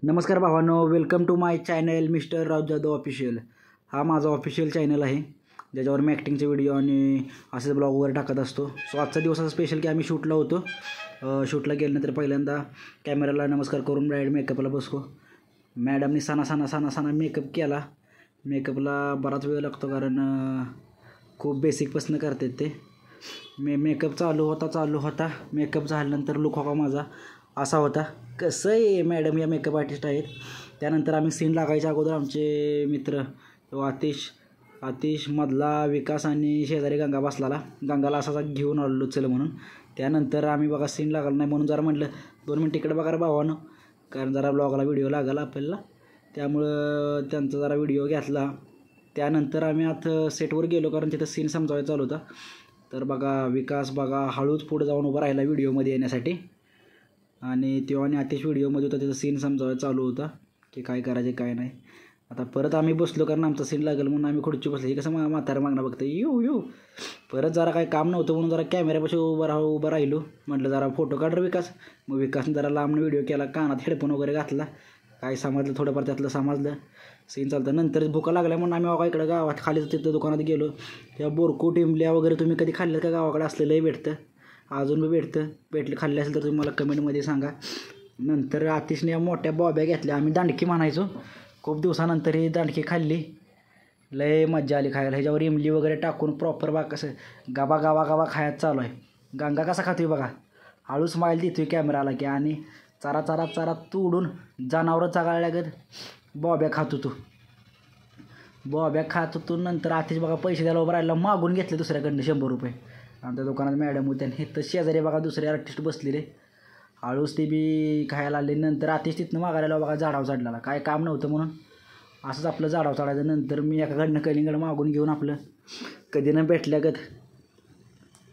नमस्कार भावांनो, welcome to my channel mister Rao Jadhav official. हा माझा ऑफिशियल चॅनल आहे ज्याच्यावर मी ॲक्टिंगचे व्हिडिओ आणि असेच ब्लॉग वगैरे टाकत असतो। सो आजचा दिवस असा स्पेशल की आम्ही शूटला होतो। शूटला गेल्यानंतर पहिल्यांदा कॅमेराला नमस्कार करून ब्राईड मेकअपला बसलो। मॅडमनी साना मेकअप केला। मेकअपला बराच वेळ लागतो कारण खूप बेसिकपासून करतात ते। मेकअप चालू होता। मेकअप झाल्यानंतर लुक हा माझा असा होता। कसं आहे मॅडम या मेकअप आर्टिस्ट आहेत। त्यानंतर आम्ही सीन लागायच्या अगोदर आमचे मित्र आतिश मधला विकास आणि शेजारी गंगा बसलाला गंगाला असा घेऊन आलो चल म्हणून। त्यानंतर आम्ही बघा सीन लागला नाही म्हणून जरा म्हटलं 2 मिनिट तिकडे बघा रे भावानं, कारण जरा ब्लॉगला व्हिडिओ लागला आपल्याला, त्यामुळं त्यांचा जरा व्हिडिओ घेतला। त्यानंतर आम्ही आता सेटवर गेलो कारण तिथं सीन समजावायचा चालू होता। तर बघा विकास बघा हळूच पुढे जाऊन उभा राहिला व्हिडिओमध्ये येण्यासाठी आणि तेव्हा आणि आतिश व्हिडिओमध्ये होता, त्याचा सीन समजावायचा चालू होता की काय करायचे काय नाही। आता परत आम्ही बसलो कारण आमचा सीन लागेल म्हणून आम्ही खुर्ची बसलो। हे कसं म्हातारा मागणं बघतं येऊ परत जरा काही काम नव्हतं म्हणून जरा कॅमेऱ्यापाशी उभं राहिलो। म्हटलं जरा फोटो काढ रे विकास। मग विकासने जरा लांबनं व्हिडिओ केला, कानात हेडफोन वगैरे घातला, काय समजलं थोडंफार त्यातलं समजलं। सीन चालतं नंतर भुका लागल्या म्हणून आम्ही बघा इकडं गावात खाली तिथं दुकानात गेलो। त्या बोरकूट इमल्या वगैरे तुम्ही कधी खाल्लं का? गावाकडे असलेलंही भेटतं, अजून बी भेटलं खाल्ले असेल तर तुम्ही मला कमेंटमध्ये सांगा। नंतर आतिशने मोठ्या बॉब्या घेतल्या, आम्ही दांडकी म्हणायचो। खूप दिवसानंतर ही दांडकी खाल्ली, लय मज्जा आली खायला। ह्याच्यावर इमली वगैरे टाकून प्रॉपर बा कसं गावा खायचं चालू आहे। गंगा कसा खातोय बघा, हळूच स्माईल देतोय कॅमेराला की, आणि चारा तोडून जनावरं चगाळल्यागत बॉब्या खात होतो। नंतर आतिश बघा पैसे द्यायला उभं राहिला, मागून घेतले दुसऱ्याकडनं 100 रुपये। आमच्या दुकानात मॅडम होते आणि इथं शेजारी बघा दुसरे आर्टिस्ट बसलेले, हळूच ते बी खायला आले। नंतर आतिश तिथनं मागायला बघा झाडावर चढलेला, काय काम नव्हतं म्हणून असंच आपलं झाडावर चढायचं। नंतर मी एकाकडनं कलिंगड मागून घेऊन आपलं कधी न भेटल्यागत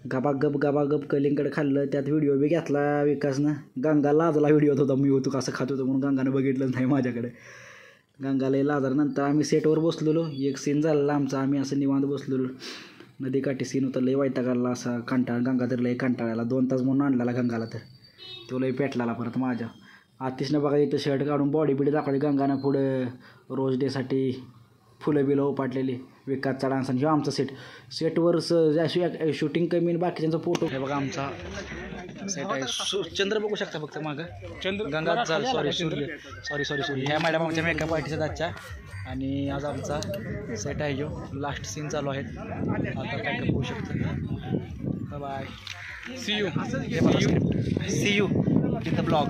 गबागप कलिंगड खाल्लं। त्यात व्हिडिओ बी घेतला विकासनं। गंगा लाजला व्हिडिओ होता मी होतो कसं खात होतो म्हणून, गंगानं बघितलंच नाही माझ्याकडे। गंगाला लाजला। नंतर आम्ही सेटवर बसलेलो, एक सीन झालेला आमचा, आम्ही असं निवांत बसलेलो। नदीकाठी सीन होता, लय वैतागाला असा कंटाळा, गंगा तर लय कंटाळायला 2 तास म्हणून आणलेला गंगाला, तर तो लय पेटलाला परत माझ्या। आतिशनं बघा इथं शर्ट काढून बॉडी दाखवली गंगानं पुढं रोज डेसाठी फुलं बिलं उपाटलेली। विकासचा डान्स आणि आमचा सेटवर अशी शूटिंग कमी आणि बाकीच्यांचा फोटो हे बघा आमचा सेट आहे। चंद्र बघू शकता फक्त मागं गंगा सॉरी सूर्य ह्या मॅडम आमच्या मेकअप आर्टिस्ट आजच्या। आणि आज आमचा सेट आहे जो लास्ट सीन चालू आहे, आता काय बघू शकतो। Bye see you with the blog,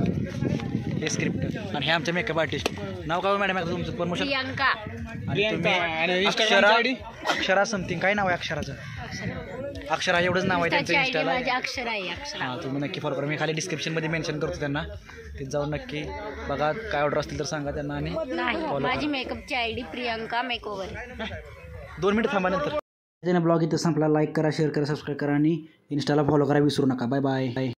हे स्क्रिप्ट। आणि हे आमचे मेकअप आर्टिस्ट नाव काय मॅडम आहे तुमचं? प्रमोशन प्रियंका। आणि अक्षरा समथिंग, काय नाव आहे अक्षराचं? अक्षरा एवढंच नाव आहे त्यांचं इंस्टाला। हां तुम्ही नक्की फॉलो करा, मी खाली डिस्क्रिप्शनमध्ये मेन्शन करतो त्यांना, तिथे जाऊन नक्की बघा। काय ऑर्डर असतील तर सांगा त्यांना आणि माझी मेकअपची आयडी प्रियंका मेकओव्हर। 2 मिनिट थांबा नंतर। ब्लॉग इथं संपला। लाईक करा, शेअर करा, सबस्क्राईब करा आणि इंस्टाला फॉलो करा विसरू नका। Bye bye.